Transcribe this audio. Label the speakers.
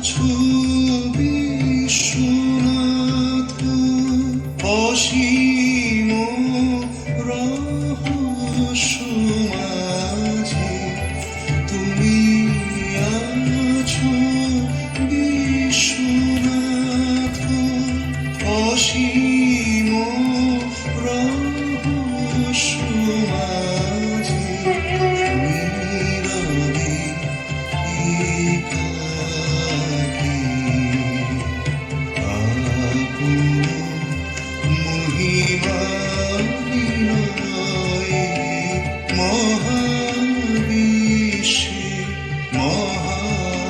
Speaker 1: আছো বিশ্বনাথ, অসীম রহস্য মাঝে তুমি আছো বিশ্বনাথ, অসীম রহস্য মাঝে তুমি রবে একাকী। মহিমা বিনয়ে মহাবিশ্বে মহাকাশে